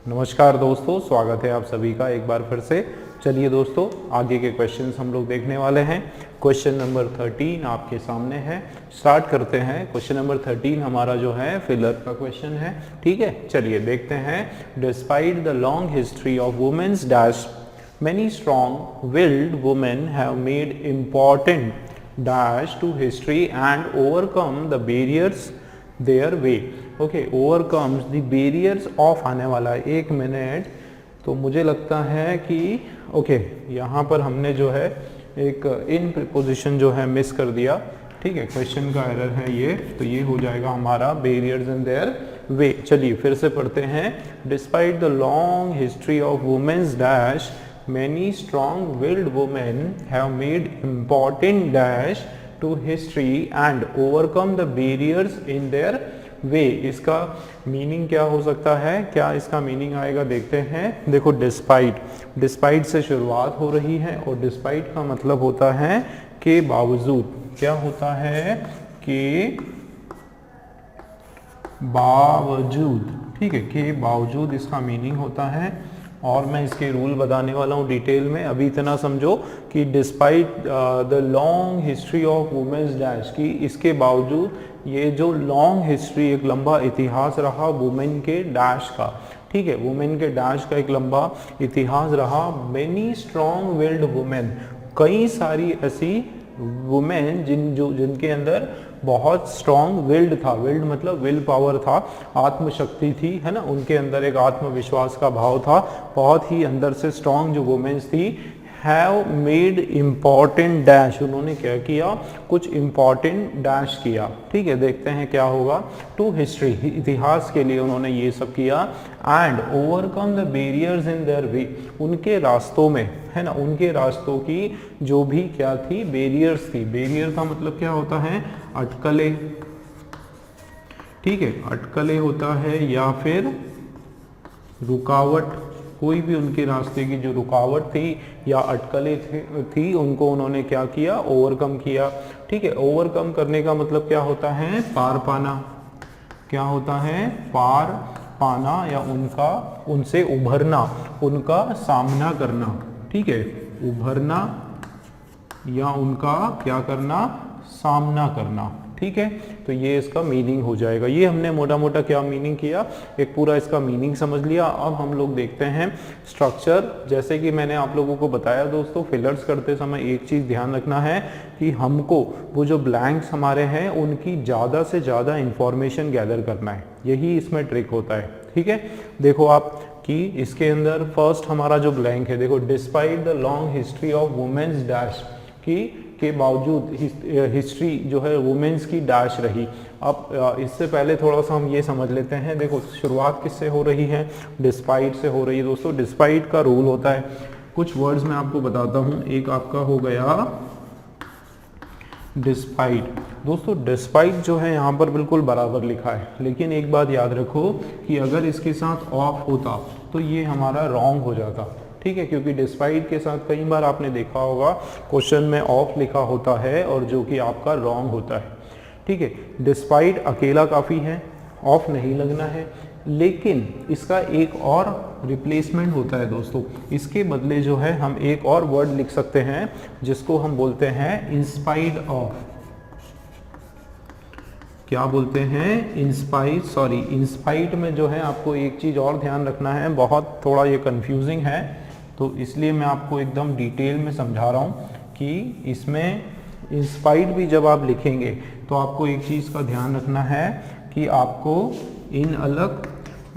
नमस्कार दोस्तों, स्वागत है आप सभी का एक बार फिर से। चलिए दोस्तों, आगे के क्वेश्चंस हम लोग देखने वाले हैं। क्वेश्चन नंबर 13 आपके सामने है। स्टार्ट करते हैं। क्वेश्चन नंबर 13 हमारा जो है फिलर का क्वेश्चन है। ठीक है, चलिए देखते हैं। Despite the long history of women's dash many strong-willed women have made important dash to history and overcome the barriers their way. Okay, overcomes the barriers of आने वाला है 1 मिनट। तो मुझे लगता है कि ओके यहाँ पर हमने जो है एक इन प्रीपोजिशन जो है मिस कर दिया। ठीक है, क्वेश्चन का एरर है ये, तो ये हो जाएगा हमारा बेरियर्स इन देयर वे। चलिए फिर से पढ़ते हैं। Despite the long history of women's dash many strong-willed women have made important dash to history and overcome the barriers in their way. इसका मीनिंग क्या हो सकता है, क्या इसका मीनिंग आएगा देखते हैं। देखो, डिस्पाइट से शुरुआत हो रही है और डिस्पाइट का मतलब होता है के बावजूद। क्या होता है, के बावजूद। ठीक है, के बावजूद इसका मीनिंग होता है और मैं इसके रूल बताने वाला हूँ डिटेल में। अभी इतना समझो कि despite the long history of women's dash की, इसके बावजूद ये जो लॉन्ग हिस्ट्री, एक लंबा इतिहास रहा वुमेन के डैश का। ठीक है, वुमेन के डैश का एक लंबा इतिहास रहा। मेनी स्ट्रॉन्ग विल्ड वुमेन, कई सारी ऐसी वुमेन जिनके अंदर बहुत स्ट्रॉन्ग विल्ड था। विल्ड मतलब विल पावर था, आत्मशक्ति थी, है ना। उनके अंदर एक आत्मविश्वास का भाव था, बहुत ही अंदर से स्ट्रॉन्ग जो वुमेन्स थी। हैव मेड इम्पॉर्टेंट डैश, उन्होंने क्या किया, कुछ इम्पॉर्टेंट डैश किया। ठीक है, देखते हैं क्या होगा। टू हिस्ट्री, इतिहास के लिए उन्होंने ये सब किया। And overcome the barriers in their way, उनके रास्तों में, है ना, उनके रास्तों की जो भी क्या थी, बैरियर्स थी। बैरियर का मतलब क्या होता है, अटकले। ठीक है, अटकले होता है या फिर रुकावट। कोई भी उनके रास्ते की जो रुकावट थी या अटकलें थी, उनको उन्होंने क्या किया, ओवरकम किया। ठीक है, ओवरकम करने का मतलब क्या होता है, पार पाना। क्या होता है, पार पाना या उनसे उभरना, उनका सामना करना। ठीक है, उभरना या उनका क्या करना, सामना करना। ठीक है, तो ये इसका मीनिंग हो जाएगा। ये हमने मोटा मोटा क्या मीनिंग किया, एक पूरा इसका मीनिंग समझ लिया। अब हम लोग देखते हैं स्ट्रक्चर। जैसे कि मैंने आप लोगों को बताया दोस्तों, फिलर्स करते समय एक चीज़ ध्यान रखना है कि हमको वो जो ब्लैंक्स हमारे हैं उनकी ज़्यादा से ज़्यादा इंफॉर्मेशन गैदर करना है, यही इसमें ट्रिक होता है। ठीक है, देखो आप कि इसके अंदर फर्स्ट हमारा जो ब्लैंक है, देखो, despite the long history of women's dash की, के बावजूद हिस्ट्री जो है वुमेन्स की डैश रही। अब इससे पहले थोड़ा सा हम ये समझ लेते हैं। देखो, शुरुआत किससे हो रही है, डिस्पाइट से हो रही है। दोस्तों, डिस्पाइट का रूल होता है, कुछ वर्ड्स मैं आपको बताता हूँ। एक आपका हो गया डिस्पाइट। दोस्तों, डिस्पाइट जो है यहाँ पर बिल्कुल बराबर लिखा है, लेकिन एक बात याद रखो कि अगर इसके साथ ऑफ होता तो ये हमारा रॉन्ग हो जाता। ठीक है, क्योंकि डिस्पाइट के साथ कई बार आपने देखा होगा क्वेश्चन में ऑफ लिखा होता है और जो कि आपका रॉन्ग होता है। ठीक है, डिस्पाइट अकेला काफ़ी है, ऑफ नहीं लगना है। लेकिन इसका एक और रिप्लेसमेंट होता है दोस्तों। इसके बदले जो है हम एक और वर्ड लिख सकते हैं जिसको हम बोलते हैं इंस्पाइट ऑफ। क्या बोलते हैं, इंस्पाइट में जो है आपको एक चीज़ और ध्यान रखना है, बहुत थोड़ा ये कंफ्यूजिंग है, तो इसलिए मैं आपको एकदम डिटेल में समझा रहा हूँ कि इसमें इंस्पाइट भी जब आप लिखेंगे तो आपको एक चीज़ का ध्यान रखना है कि आपको इन अलग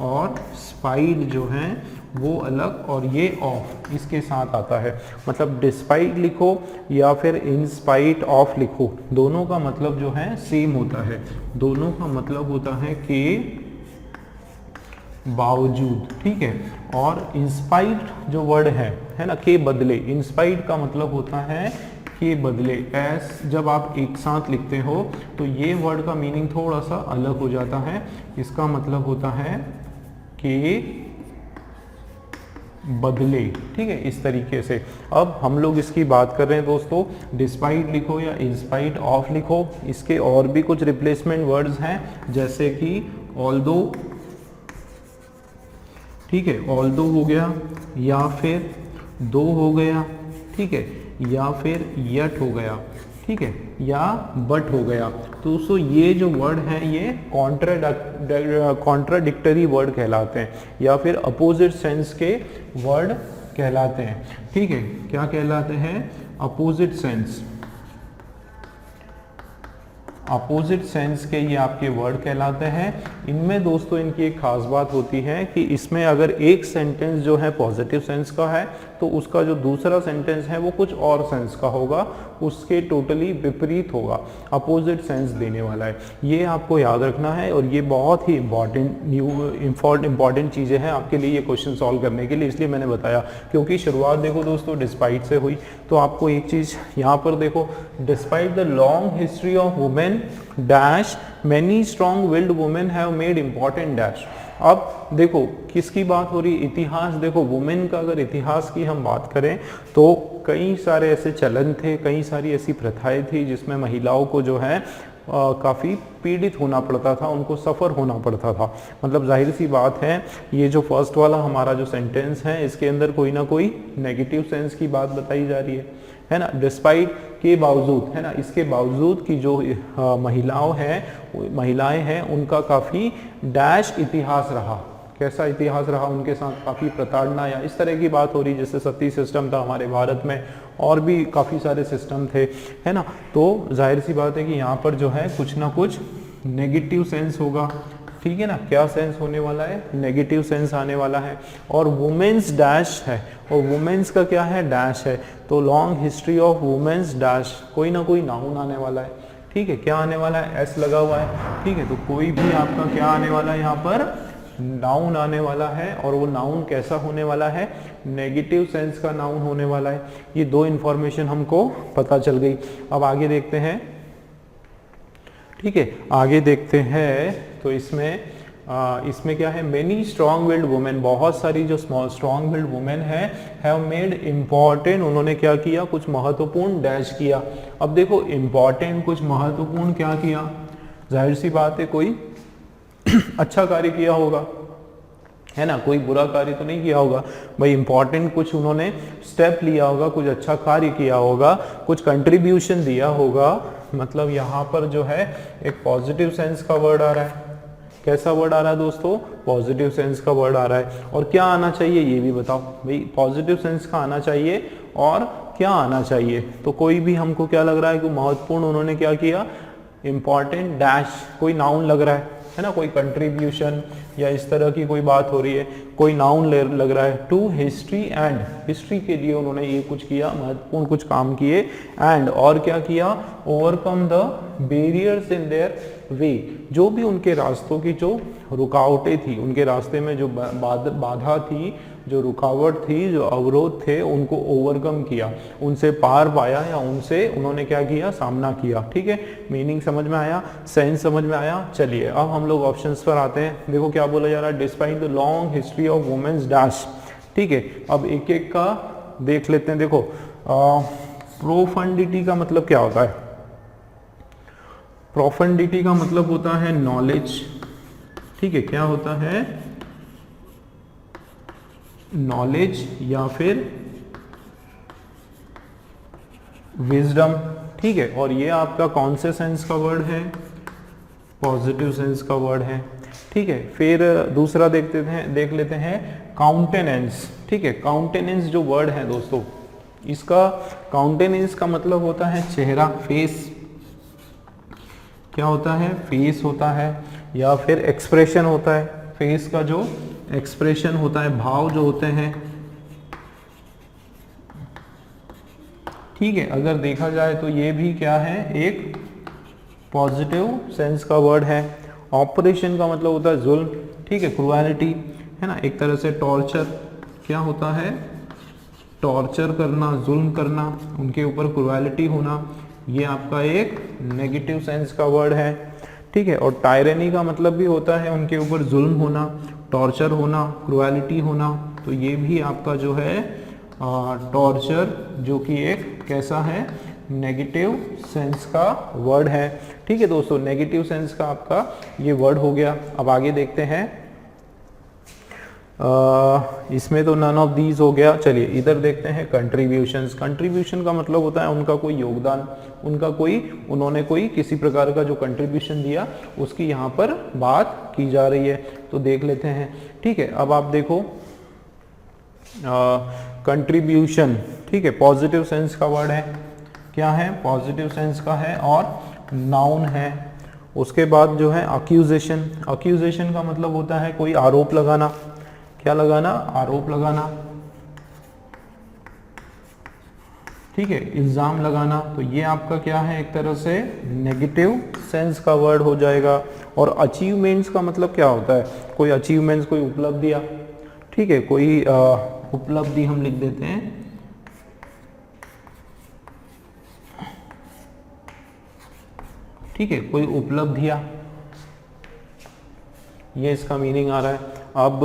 और स्पाइट जो है वो अलग, और ये ऑफ इसके साथ आता है। मतलब डिस्पाइट लिखो या फिर इन स्पाइट ऑफ लिखो, दोनों का मतलब जो है सेम होता है। दोनों का मतलब होता है कि बावजूद। ठीक है, और इंस्पाइट जो वर्ड है ना, के बदले, इंस्पाइट का मतलब होता है के बदले। एस जब आप एक साथ लिखते हो तो ये वर्ड का मीनिंग थोड़ा सा अलग हो जाता है। इसका मतलब होता है के बदले। ठीक है, इस तरीके से। अब हम लोग इसकी बात कर रहे हैं दोस्तों, डिस्पाइट लिखो या इंस्पाइट ऑफ लिखो, इसके और भी कुछ रिप्लेसमेंट वर्ड्स हैं, जैसे कि ऑल्दो। ठीक है, ऑल्दो हो गया, या फिर दो हो गया, ठीक है, या फिर यट हो गया, ठीक है, या बट हो गया। तो दोस्तों ये जो वर्ड हैं ये कॉन्ट्राडिक्टरी वर्ड कहलाते हैं या फिर अपोजिट सेंस के वर्ड कहलाते हैं। ठीक है, क्या कहलाते हैं? अपोजिट सेंस, अपोजिट सेंस के ये आपके वर्ड कहलाते हैं। इनमें दोस्तों इनकी एक खास बात होती है कि इसमें अगर एक सेंटेंस जो है पॉजिटिव सेंस का है तो उसका जो दूसरा सेंटेंस है वो कुछ और सेंस का होगा, उसके टोटली विपरीत होगा, अपोजिट सेंस देने वाला है। ये आपको याद रखना है और ये बहुत ही इंपॉर्टेंट चीज़ें हैं आपके लिए ये क्वेश्चन सॉल्व करने के लिए, इसलिए मैंने बताया। क्योंकि शुरुआत देखो दोस्तों डिस्पाइट से हुई, तो आपको एक चीज़ यहाँ पर देखो, despite the long history of women dash many strong willed women have made important dash. अब देखो किसकी बात हो रही? इतिहास। देखो वुमेन का अगर इतिहास की हम बात करें तो कई सारे ऐसे चलन थे, कई सारी ऐसी प्रथाएं थी जिसमें महिलाओं को जो है काफ़ी पीड़ित होना पड़ता था, उनको सफ़र होना पड़ता था। मतलब जाहिर सी बात है ये जो फर्स्ट वाला हमारा जो सेंटेंस है इसके अंदर कोई ना कोई नेगेटिव सेंस की बात बताई जा रही है ना। डिस्पाइट के बावजूद, है ना, इसके बावजूद कि जो महिलाएं हैं उनका काफ़ी डैश इतिहास रहा। कैसा इतिहास रहा उनके साथ? काफ़ी प्रताड़ना या इस तरह की बात हो रही, जैसे सती सिस्टम था हमारे भारत में, और भी काफ़ी सारे सिस्टम थे, है ना। तो जाहिर सी बात है कि यहाँ पर जो है कुछ ना कुछ नेगेटिव सेंस होगा। ठीक है ना, क्या सेंस होने वाला है? नेगेटिव सेंस आने वाला है। और वुमेन्स डैश है, और वुमेन्स का क्या है? डैश है। तो long history of women's dash, कोई ना कोई नाउन आने वाला है। ठीक है, क्या आने वाला है? एस लगा हुआ है। ठीक है, तो कोई भी आपका क्या आने वाला है? यहाँ पर नाउन आने वाला है, और वो नाउन कैसा होने वाला है? नेगेटिव सेंस का नाउन होने वाला है। ये दो इंफॉर्मेशन हमको पता चल गई। अब आगे देखते हैं। ठीक है, आगे देखते हैं। तो इसमें क्या है? मेनी स्ट्रॉन्ग विल्ड वुमेन, बहुत सारी जो स्ट्रॉन्ग विल्ड वुमेन है हैव मेड इम्पॉर्टेंट, उन्होंने क्या किया? कुछ महत्वपूर्ण डैश किया। अब देखो इम्पॉर्टेंट, कुछ महत्वपूर्ण क्या किया? जाहिर सी बात है कोई अच्छा कार्य किया होगा, है ना, कोई बुरा कार्य तो नहीं किया होगा भाई। इंपॉर्टेंट कुछ उन्होंने स्टेप लिया होगा, कुछ अच्छा कार्य किया होगा, कुछ कंट्रीब्यूशन दिया होगा। मतलब यहाँ पर जो है एक पॉजिटिव सेंस का वर्ड आ रहा है। कैसा वर्ड आ रहा है दोस्तों? पॉजिटिव सेंस का वर्ड आ रहा है। और क्या आना चाहिए ये भी बताओ भाई। पॉजिटिव सेंस का आना चाहिए और क्या आना चाहिए? तो कोई भी हमको क्या लग रहा है कि महत्वपूर्ण उन्होंने क्या किया? इंपॉर्टेंट डैश, कोई नाउन लग रहा है ना, कोई कंट्रीब्यूशन या इस तरह की कोई बात हो रही है, कोई नाउन लग रहा है। टू हिस्ट्री एंड, हिस्ट्री के लिए उन्होंने ये कुछ किया, महत्वपूर्ण कुछ काम किए। एंड, और क्या किया? Overcome the barriers in their way, जो भी उनके रास्तों की जो रुकावटें थी, उनके रास्ते में जो बाधा थी, जो रुकावट थी, जो अवरोध थे, उनको ओवरकम किया, उनसे पार पाया, या उनसे उन्होंने क्या किया? सामना किया। ठीक है, मीनिंग समझ में आया, सेंस समझ में आया। चलिए अब हम लोग ऑप्शंस पर आते हैं। देखो क्या बोला जा रहा है? Despite the long history of women's dash. ठीक है, अब एक एक का देख लेते हैं। देखो प्रोफंडिटी का मतलब क्या होता है? प्रोफंडिटी का मतलब होता है नॉलेज। ठीक है, क्या होता है? नॉलेज या फिर विजडम। ठीक है, और ये आपका कौन से सेंस का वर्ड है? पॉजिटिव सेंस का वर्ड है। ठीक है, फिर दूसरा देख लेते हैं काउंटेनेंस। ठीक है, काउंटेनेंस जो वर्ड है दोस्तों, इसका काउंटेनेंस का मतलब होता है चेहरा, फेस। क्या होता है? फेस होता है, या फिर एक्सप्रेशन होता है। फेस का जो एक्सप्रेशन होता है, भाव जो होते हैं। ठीक है, अगर देखा जाए तो ये भी क्या है? एक पॉजिटिव सेंस का वर्ड है। ऑपरेशन का मतलब होता है जुल्म। ठीक है, क्रुएलिटी, है ना, एक तरह से टॉर्चर। क्या होता है? टॉर्चर करना, जुल्म करना, उनके ऊपर क्रुएलिटी होना, ये आपका एक नेगेटिव सेंस का वर्ड है। ठीक है, और टायरेनी का मतलब भी होता है उनके ऊपर जुल्म होना, टॉर्चर होना, क्रुएलिटी होना। तो ये भी आपका जो है टॉर्चर, जो कि एक कैसा है? नेगेटिव सेंस का वर्ड है। ठीक है दोस्तों, नेगेटिव सेंस का आपका ये वर्ड हो गया। अब आगे देखते हैं। इसमें तो नन ऑफ दीज हो गया। चलिए इधर देखते हैं कंट्रीब्यूशंस। कंट्रीब्यूशन का मतलब होता है उनका कोई योगदान, उन्होंने कोई किसी प्रकार का जो कंट्रीब्यूशन दिया उसकी यहाँ पर बात की जा रही है, तो देख लेते हैं। ठीक है, अब आप देखो कंट्रीब्यूशन, ठीक है, पॉजिटिव सेंस का वर्ड है, क्या है, पॉजिटिव सेंस का है और नाउन है। उसके बाद जो है अक्यूजेशन, अक्यूजेशन का मतलब होता है कोई आरोप लगाना, क्या लगाना, आरोप लगाना, ठीक है, इल्जाम लगाना, तो ये आपका क्या है, एक तरह से नेगेटिव सेंस का वर्ड हो जाएगा। और अचीवमेंट्स का मतलब क्या होता है, कोई अचीवमेंट्स, कोई उपलब्धियां, ठीक है, कोई उपलब्धि हम लिख देते हैं, ठीक है, कोई उपलब्धियां, ये इसका मीनिंग आ रहा है। अब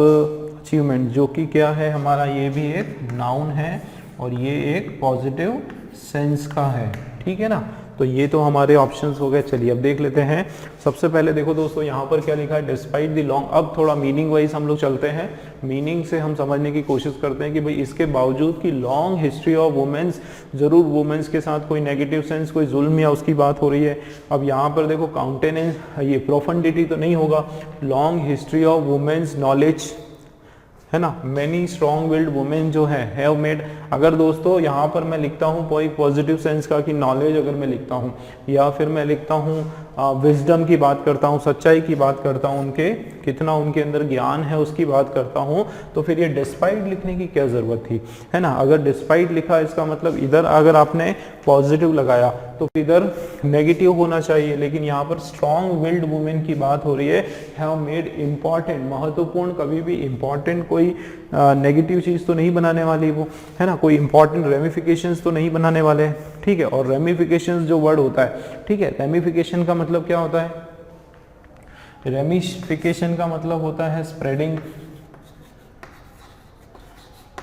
अचीवमेंट जो कि क्या है हमारा, ये भी एक नाउन है और ये एक पॉजिटिव सेंस का है, ठीक है ना। तो ये तो हमारे ऑप्शंस हो गए। चलिए अब देख लेते हैं। सबसे पहले देखो दोस्तों यहाँ पर क्या लिखा है, डिस्पाइट द लॉन्ग। अब थोड़ा मीनिंग वाइज हम लोग चलते हैं, मीनिंग से हम समझने की कोशिश करते हैं कि भाई इसके बावजूद कि लॉन्ग हिस्ट्री ऑफ वुमेन्स, जरूर वुमेन्स के साथ कोई नेगेटिव सेंस, कोई जुल्म या उसकी बात हो रही है। अब यहाँ पर देखो काउंटेनेंस, ये प्रोफंडिटी तो नहीं होगा, long history of women's knowledge, है ना, मेनी स्ट्रॉन्ग विल्ड वुमेन जो है हैव मेड। अगर दोस्तों यहाँ पर मैं लिखता हूँ कोई पॉजिटिव सेंस का कि नॉलेज अगर मैं लिखता हूँ, या फिर मैं लिखता हूँ विजडम की बात करता हूँ, सच्चाई की बात करता हूँ, उनके कितना उनके अंदर ज्ञान है उसकी बात करता हूँ, तो फिर ये डिस्पाइट लिखने की क्या जरूरत थी, है ना। अगर डिस्पाइट लिखा इसका मतलब इधर अगर आपने पॉजिटिव लगाया तो इधर नेगेटिव होना चाहिए, लेकिन यहाँ पर स्ट्रॉन्ग विल्ड वुमेन की बात हो रही है। हैव मेड इम्पॉर्टेंट, महत्वपूर्ण, कभी भी इम्पॉर्टेंट कोई नेगेटिव चीज तो नहीं बनाने वाली वो, है ना, कोई इंपॉर्टेंट रेमिफिकेशंस तो नहीं बनाने वाले, ठीक है। और रेमिफिकेशंस जो वर्ड होता है, ठीक है, रेमिफिकेशन का मतलब क्या होता है, रेमिफिकेशन का मतलब होता है स्प्रेडिंग,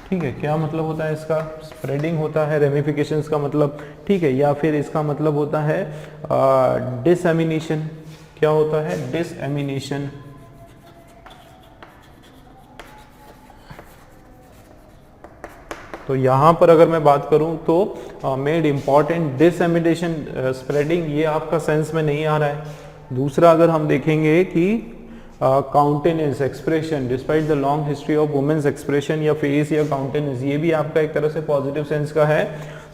ठीक है, क्या मतलब होता है इसका, स्प्रेडिंग होता है रेमिफिकेशंस का मतलब, ठीक है। या फिर इसका मतलब होता है डिसएमिनेशन, क्या होता है, डिसएमिनेशन, तो यहाँ पर अगर मैं बात करूँ तो मेड इम्पॉर्टेंट, डिसएमिनेशन, स्प्रेडिंग, ये आपका सेंस में नहीं आ रहा है। दूसरा अगर हम देखेंगे कि countenance, expression, despite the long history of women's expression या फेस या काउंटेनेंस, ये भी आपका एक तरह से पॉजिटिव सेंस का है,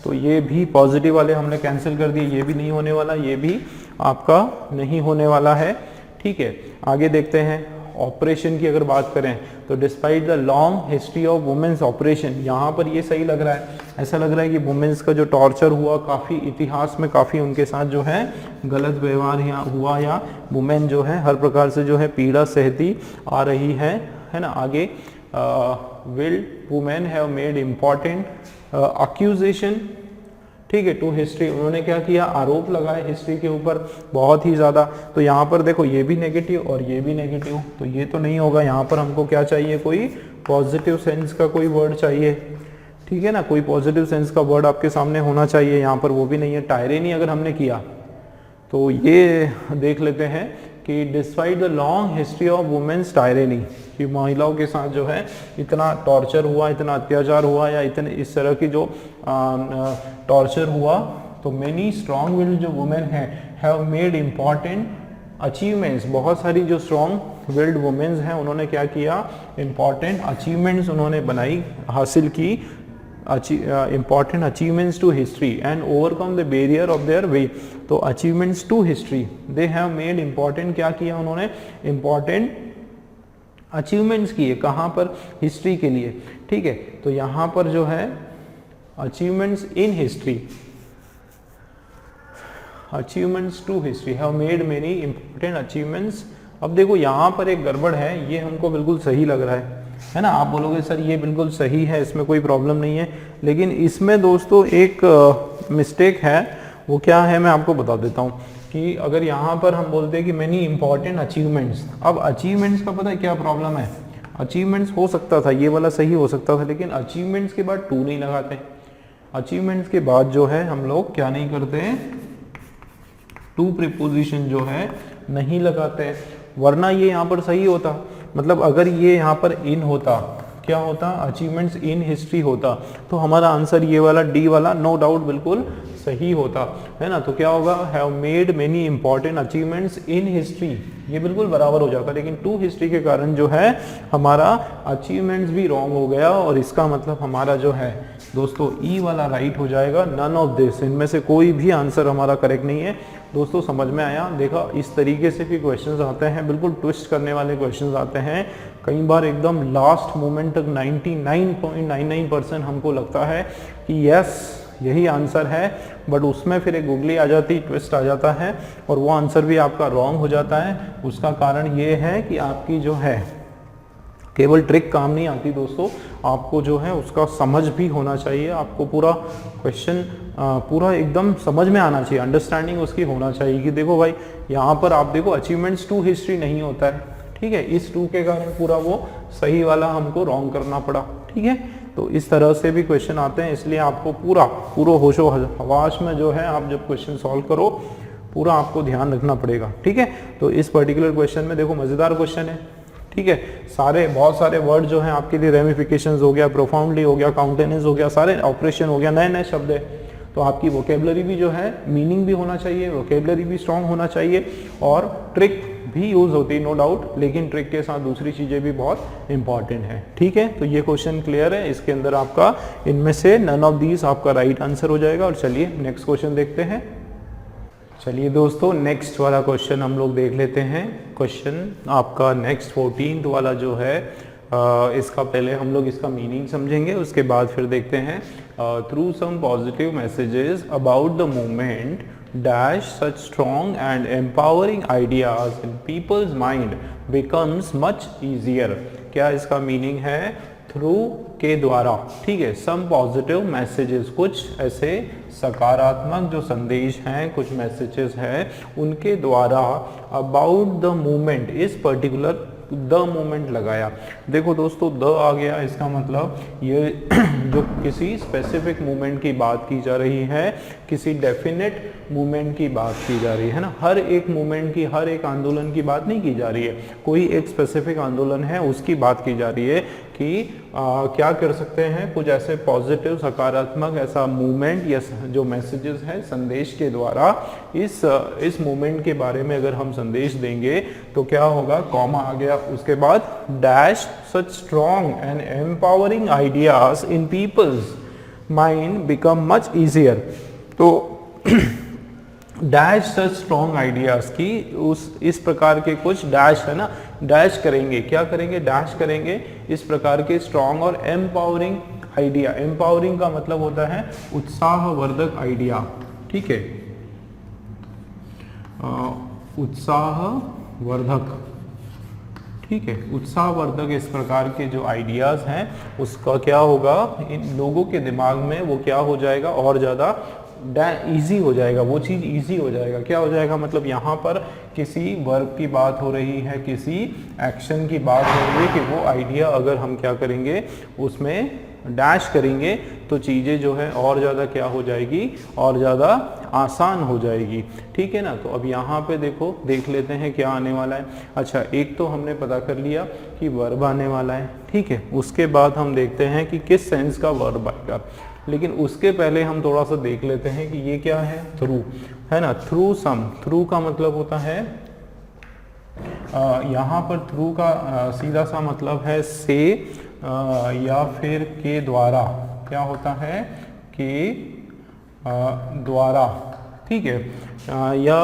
तो ये भी पॉजिटिव वाले हमने कैंसिल कर दिए, ये भी नहीं होने वाला, ये भी आपका नहीं होने वाला है, ठीक है। आगे देखते हैं, ऑपरेशन की अगर बात करें तो despite the long history of women's operation, यहाँ पर ये सही लग रहा है, ऐसा लग रहा है कि वुमेन्स का जो टॉर्चर हुआ, काफ़ी इतिहास में काफ़ी उनके साथ जो है गलत व्यवहार हुआ, या वुमेन जो है हर प्रकार से जो है पीड़ा सहती आ रही है ना। आगे wild women have made important accusation, ठीक है, टू हिस्ट्री, उन्होंने क्या किया, आरोप लगाए हिस्ट्री के ऊपर बहुत ही ज़्यादा। तो यहाँ पर देखो ये भी नेगेटिव और ये भी नेगेटिव, तो ये तो नहीं होगा। यहाँ पर हमको क्या चाहिए, कोई पॉजिटिव सेंस का कोई वर्ड चाहिए, ठीक है ना, कोई पॉजिटिव सेंस का वर्ड आपके सामने होना चाहिए, यहाँ पर वो भी नहीं है। टायरेनी अगर हमने किया तो ये देख लेते हैं कि despite the long history of women's tyranny, कि महिलाओं के साथ जो है इतना टॉर्चर हुआ, इतना अत्याचार हुआ, या इतने इस तरह की जो टॉर्चर हुआ, तो मेनी स्ट्रॉन्ग विल्ड जो वुमेन है हैव मेड इम्पॉर्टेंट अचीवमेंट्स, बहुत सारी जो स्ट्रॉन्ग विल्ड वुमेन्स हैं उन्होंने क्या किया, इम्पॉर्टेंट अचीवमेंट्स उन्होंने बनाई, हासिल की, important achievements to history and overcome the barrier of their way। तो achievements to history, they have made important, क्या किया उन्होंने, important achievements किए, कहाँ पर, हिस्ट्री के लिए, ठीक है। तो यहाँ पर जो है achievements in history, achievements to history have made many important achievements। अब देखो यहाँ पर एक गड़बड़ है, ये हमको बिल्कुल सही लग रहा है ना। आप बोलोगे सर ये बिल्कुल सही है, इसमें कोई प्रॉब्लम नहीं है, लेकिन इसमें दोस्तों एक मिस्टेक है। वो क्या है मैं आपको बता देता हूँ कि अगर यहाँ पर हम बोलते हैं कि मेनी इंपॉर्टेंट अचीवमेंट्स, अब अचीवमेंट्स का पता है क्या प्रॉब्लम है, अचीवमेंट्स हो सकता था, ये वाला सही हो सकता था, लेकिन अचीवमेंट्स के बाद टू नहीं लगाते। अचीवमेंट्स के बाद जो है हम लोग क्या नहीं करते, टू प्रीपोजिशन जो है नहीं लगाते, वरना ये यहाँ पर सही होता। मतलब अगर ये यहाँ पर इन होता, क्या होता, अचीवमेंट्स इन हिस्ट्री होता, तो हमारा आंसर ये वाला डी वाला नो डाउट बिल्कुल सही होता, है ना। तो क्या होगा, have made many important achievements in history, ये बिल्कुल बराबर हो जाता। लेकिन टू हिस्ट्री के कारण जो है हमारा अचीवमेंट्स भी रॉन्ग हो गया, और इसका मतलब हमारा जो है दोस्तों ई वाला राइट हो जाएगा, नन ऑफ दिस, इनमें से कोई भी आंसर हमारा करेक्ट नहीं है। दोस्तों समझ में आया, देखा इस तरीके से भी क्वेश्चंस आते हैं, बिल्कुल ट्विस्ट करने वाले क्वेश्चंस आते हैं, कई बार एकदम लास्ट मोमेंट तक 99.99% हमको लगता है कि यस यही आंसर है, बट उसमें फिर एक गुगली आ जाती, ट्विस्ट आ जाता है, और वो आंसर भी आपका रॉन्ग हो जाता है। उसका कारण ये है कि आपकी जो है केवल ट्रिक काम नहीं आती दोस्तों, आपको जो है उसका समझ भी होना चाहिए, आपको पूरा क्वेश्चन पूरा एकदम समझ में आना चाहिए, अंडरस्टैंडिंग उसकी होना चाहिए कि देखो भाई यहाँ पर आप देखो अचीवमेंट्स टू हिस्ट्री नहीं होता है, ठीक है, इस टू के कारण पूरा वो सही वाला हमको रॉन्ग करना पड़ा, ठीक है। तो इस तरह से भी क्वेश्चन आते हैं, इसलिए आपको पूरा होशो हवास में जो है आप जब क्वेश्चन सॉल्व करो पूरा आपको ध्यान रखना पड़ेगा, ठीक है। तो इस पर्टिकुलर क्वेश्चन में देखो मजेदार क्वेश्चन है, ठीक है, बहुत सारे वर्ड जो हैं आपके लिए, रेमिफिकेशंस हो गया, प्रोफाउंडली हो गया, काउंटेनेंस हो गया, सारे ऑपरेशन हो गया, नए नए शब्द है, तो आपकी वोकेबलरी भी जो है मीनिंग भी होना चाहिए, वोकेबलरी भी स्ट्रांग होना चाहिए, और ट्रिक भी यूज होती है नो डाउट, लेकिन ट्रिक के साथ दूसरी चीजें भी बहुत इंपॉर्टेंट है, ठीक है। तो ये क्वेश्चन क्लियर है, इसके अंदर आपका इनमें से नन ऑफ दीज आपका राइट आंसर हो जाएगा। और चलिए नेक्स्ट क्वेश्चन देखते हैं। चलिए दोस्तों नेक्स्ट वाला क्वेश्चन हम लोग देख लेते हैं। क्वेश्चन आपका नेक्स्ट 14th वाला जो है इसका पहले हम लोग इसका मीनिंग समझेंगे, उसके बाद फिर देखते हैं। Through some positive messages about the movement dash such strong and empowering ideas in people's mind becomes much easier। क्या इसका मीनिंग है, थ्रू के द्वारा, ठीक है, सम पॉजिटिव मैसेजेस, कुछ ऐसे सकारात्मक जो संदेश हैं, कुछ मैसेजेस हैं उनके द्वारा, अबाउट द मूवमेंट, इस पर्टिकुलर द मूवमेंट लगाया। देखो दोस्तों द आ गया, इसका मतलब ये जो किसी स्पेसिफिक मूवमेंट की बात की जा रही है, किसी डेफिनेट मूवमेंट की बात की जा रही है ना, हर एक मूवमेंट की, हर एक आंदोलन की बात नहीं की जा रही है, कोई एक स्पेसिफिक आंदोलन है उसकी बात की जा रही है कि क्या कर सकते हैं, कुछ ऐसे पॉजिटिव सकारात्मक ऐसा मूवमेंट या जो मैसेजेस हैं संदेश के द्वारा इस मूवमेंट के बारे में अगर हम संदेश देंगे तो क्या होगा, कॉमा आ गया, उसके बाद dash such strong and empowering ideas in people's mind become much easier. तो डैश सच स्ट्रॉन्ग आइडियाज की इस प्रकार के कुछ डैश है ना, डैश करेंगे, क्या करेंगे, डैश करेंगे इस प्रकार के स्ट्रॉन्ग और एम्पावरिंग आइडिया। एम्पावरिंग का मतलब होता है उत्साहवर्धक आइडिया, ठीक है, उत्साहवर्धक, ठीक है, उत्साहवर्धक इस प्रकार के जो आइडियाज हैं उसका क्या होगा, इन लोगों के दिमाग में वो क्या हो जाएगा, और ज़्यादा इजी हो जाएगा, वो चीज़ इजी हो जाएगा। क्या हो जाएगा, मतलब यहाँ पर किसी वर्ब की बात हो रही है, किसी एक्शन की बात हो रही है कि वो आइडिया अगर हम क्या करेंगे उसमें डैश करेंगे तो चीज़ें जो है और ज़्यादा क्या हो जाएगी, और ज़्यादा आसान हो जाएगी, ठीक है ना। तो अब यहाँ पे देखो, देख लेते हैं क्या आने वाला है। अच्छा, एक तो हमने पता कर लिया कि वर्ब आने वाला है, ठीक है, उसके बाद हम देखते हैं कि किस सेंस का वर्ब आएगा, लेकिन उसके पहले हम थोड़ा सा देख लेते हैं कि ये क्या है, थ्रू, है ना। थ्रू सम, थ्रू का मतलब होता है यहाँ पर थ्रू का सीधा सा मतलब है से या फिर के द्वारा, क्या होता है, के द्वारा, ठीक है, या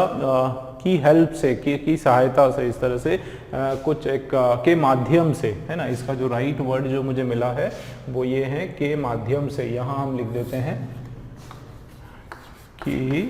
की हेल्प से, की सहायता से, इस तरह से कुछ एक के माध्यम से, है ना। इसका जो राइट वर्ड जो मुझे मिला है वो ये है के माध्यम से। यहाँ हम लिख देते हैं कि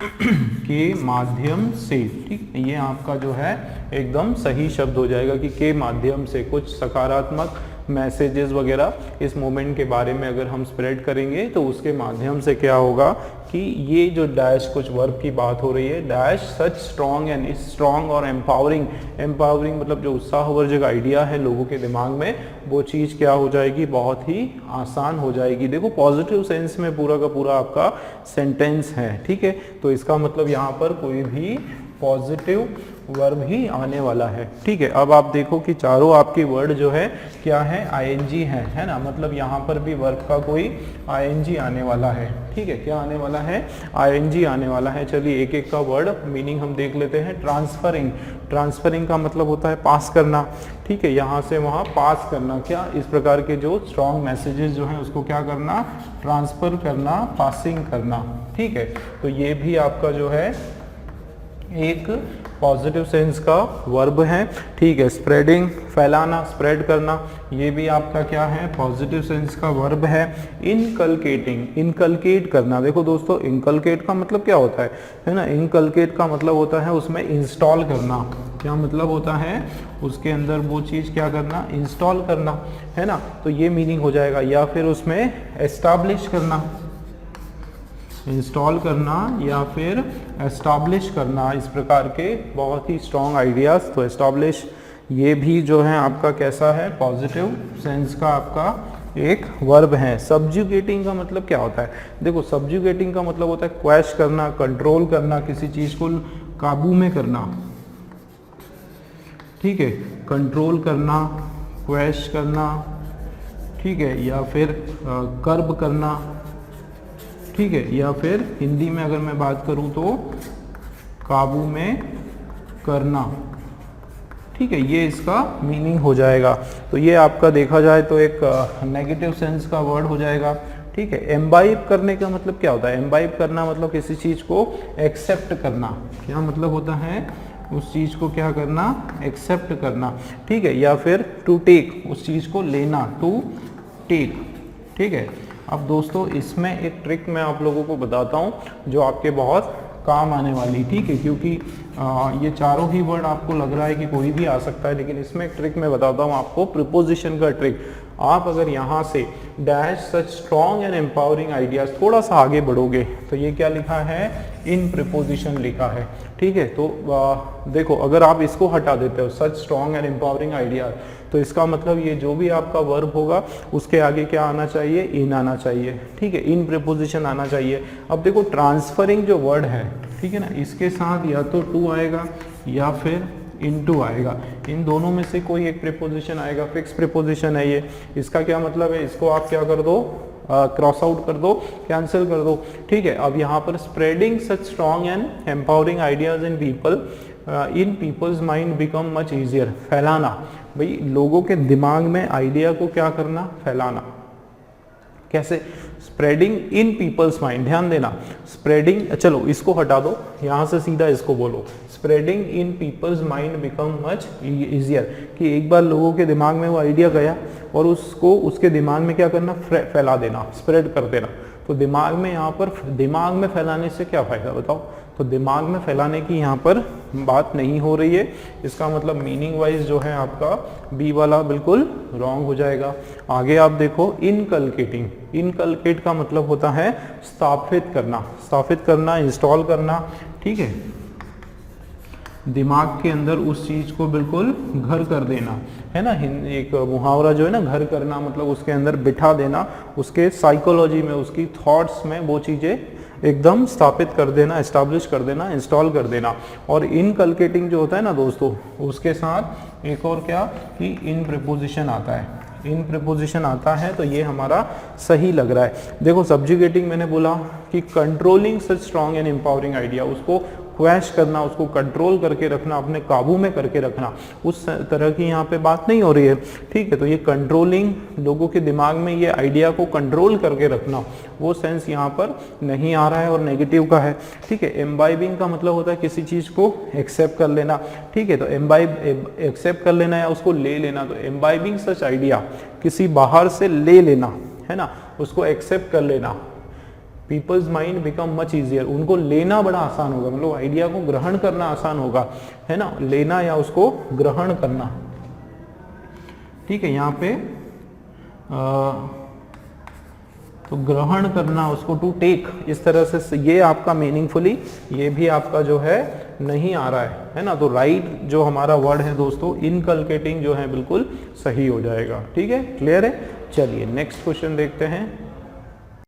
के माध्यम से, ठीक, ये आपका जो है एकदम सही शब्द हो जाएगा कि के माध्यम से कुछ सकारात्मक मैसेजेस वगैरह इस मोमेंट के बारे में अगर हम स्प्रेड करेंगे तो उसके माध्यम से क्या होगा कि ये जो डैश कुछ वर्ब की बात हो रही है, dash such strong and strong और एम्पावरिंग, एम्पावरिंग मतलब जो उत्साहवर्धक आइडिया है लोगों के दिमाग में, वो चीज़ क्या हो जाएगी, बहुत ही आसान हो जाएगी। देखो पॉजिटिव सेंस में पूरा का पूरा आपका सेंटेंस है, ठीक है। तो इसका मतलब यहाँ पर कोई भी पॉजिटिव वर्ब ही आने वाला है। ठीक है, अब आप देखो कि चारों आपकी वर्ड जो है क्या है, आईएनजी है ना, मतलब यहाँ पर भी वर्ब का कोई आईएनजी आने वाला है। ठीक है, क्या आने वाला है, आईएनजी आने वाला है। चलिए एक एक का वर्ड मीनिंग हम देख लेते हैं। ट्रांसफरिंग, ट्रांसफरिंग का मतलब होता है पास करना। ठीक है, यहाँ से वहाँ पास करना, क्या इस प्रकार के जो स्ट्रॉन्ग मैसेजेस जो हैं उसको क्या करना, ट्रांसफर करना, पासिंग करना। ठीक है, तो ये भी आपका जो है एक पॉजिटिव सेंस का वर्ब है। ठीक है, स्प्रेडिंग, फैलाना, स्प्रेड करना, ये भी आपका क्या है, पॉजिटिव सेंस का वर्ब है। इनकलकेटिंग, इनकलकेट करना। देखो दोस्तों, इनकलकेट का मतलब क्या होता है ना, इनकलकेट का मतलब होता है उसमें इंस्टॉल करना। क्या मतलब होता है, उसके अंदर वो चीज़ क्या करना, इंस्टॉल करना, है ना, तो ये मीनिंग हो जाएगा। या फिर उसमें एस्टैब्लिश करना, इंस्टॉल करना या फिर एस्टैब्लिश करना, इस प्रकार के बहुत ही स्ट्रॉन्ग आइडियाज़। तो एस्टैब्लिश ये भी जो है आपका कैसा है, पॉजिटिव सेंस का आपका एक वर्ब है। सब्जुगेटिंग का मतलब क्या होता है, देखो सब्जुगेटिंग का मतलब होता है क्वैश करना, कंट्रोल करना, किसी चीज़ को काबू में करना। ठीक है, कंट्रोल करना, क्वैश करना, ठीक है, या फिर कर्ब करना। ठीक है, या फिर हिंदी में अगर मैं बात करूं तो काबू में करना। ठीक है, ये इसका मीनिंग हो जाएगा। तो ये आपका देखा जाए तो एक नेगेटिव सेंस का वर्ड हो जाएगा। ठीक है, एम्बाइब करने का मतलब क्या होता है, एम्बाइब करना मतलब किसी चीज़ को एक्सेप्ट करना। क्या मतलब होता है, उस चीज़ को क्या करना, एक्सेप्ट करना। ठीक है, या फिर टू टेक, उस चीज़ को लेना, टू टेक। ठीक है, अब दोस्तों इसमें एक ट्रिक मैं आप लोगों को बताता हूँ जो आपके बहुत काम आने वाली। ठीक है, क्योंकि ये चारों ही वर्ड आपको लग रहा है कि कोई भी आ सकता है, लेकिन इसमें एक ट्रिक मैं बताता हूँ आपको, प्रीपोजिशन का ट्रिक। आप अगर यहाँ से dash such strong and empowering ideas थोड़ा सा आगे बढ़ोगे तो ये क्या लिखा है, इन प्रीपोजिशन लिखा है। ठीक है, तो देखो अगर आप इसको हटा देते हो, सच स्ट्रॉन्ग एंड एम्पावरिंग आइडियाज, तो इसका मतलब ये जो भी आपका वर्ब होगा उसके आगे क्या आना चाहिए, इन आना चाहिए। ठीक है, इन प्रीपोजिशन आना चाहिए। अब देखो ट्रांसफरिंग जो वर्ड है, ठीक है ना, इसके साथ या तो टू आएगा या फिर इनटू आएगा, इन दोनों में से कोई एक प्रीपोजिशन आएगा। फिक्स प्रीपोजिशन है ये, इसका क्या मतलब है, इसको आप क्या कर दो, क्रॉस आउट कर दो, कैंसिल कर दो। ठीक है, अब यहाँ पर spreading such strong and empowering ideas in people, in people's mind become much easier. फैलाना, भाई लोगों के दिमाग में आइडिया को क्या करना, फैलाना। कैसे, स्प्रेडिंग इन पीपल्स माइंड, ध्यान देना, स्प्रेडिंग, चलो इसको हटा दो, यहाँ से सीधा इसको बोलो, spreading in people's mind become much easier, कि एक बार लोगों के दिमाग में वो आइडिया गया और उसको उसके दिमाग में क्या करना, फैला देना, स्प्रेड कर देना। तो दिमाग में, यहाँ पर दिमाग में फैलाने से क्या फायदा बताओ, तो दिमाग में फैलाने की यहाँ पर बात नहीं हो रही है। इसका मतलब मीनिंग वाइज जो है आपका बी वाला बिल्कुल रॉन्ग हो जाएगा। आगे आप देखो, इनकलकेटिंग, इनकलकेट का मतलब होता है स्थापित करना, स्थापित करना, इंस्टॉल करना। ठीक है, दिमाग के अंदर उस चीज को बिल्कुल घर कर देना, है ना, एक मुहावरा जो है ना, घर करना मतलब उसके अंदर बिठा देना, उसके साइकोलॉजी में, उसकी थॉट्स में वो चीजें एकदम स्थापित कर देना, एस्टैब्लिश कर देना, इंस्टॉल कर देना। और इनकलकेटिंग जो होता है ना दोस्तों, उसके साथ एक और क्या, कि इन प्रीपोजिशन आता है, इन प्रीपोजिशन आता है, तो ये हमारा सही लग रहा है। देखो सब्जुगेटिंग मैंने बोला कि controlling such strong and empowering idea, उसको क्वैश करना, उसको कंट्रोल करके रखना, अपने काबू में करके रखना, उस तरह की यहाँ पे बात नहीं हो रही है। ठीक है, तो ये कंट्रोलिंग, लोगों के दिमाग में ये आइडिया को कंट्रोल करके रखना, वो सेंस यहाँ पर नहीं आ रहा है और नेगेटिव का है। ठीक है, एम्बाइबिंग का मतलब होता है किसी चीज़ को एक्सेप्ट कर लेना। ठीक है, तो एम्बाइब, एक्सेप्ट कर लेना या उसको ले लेना, तो एम्बाइबिंग सच आइडिया, किसी बाहर से ले लेना, है ना, उसको एक्सेप्ट कर लेना। People's mind become much easier, उनको लेना बड़ा आसान होगा, मतलब आइडिया को ग्रहण करना आसान होगा, है ना, लेना या उसको ग्रहण करना। ठीक है, यहाँ पे तो ग्रहण करना, उसको टू टेक, इस तरह से ये आपका मीनिंगफुली, ये भी आपका जो है नहीं आ रहा है ना। तो राइट जो हमारा वर्ड है दोस्तों, इनकलकेटिंग जो है बिल्कुल सही हो जाएगा। ठीक है, क्लियर है। चलिए नेक्स्ट क्वेश्चन देखते हैं।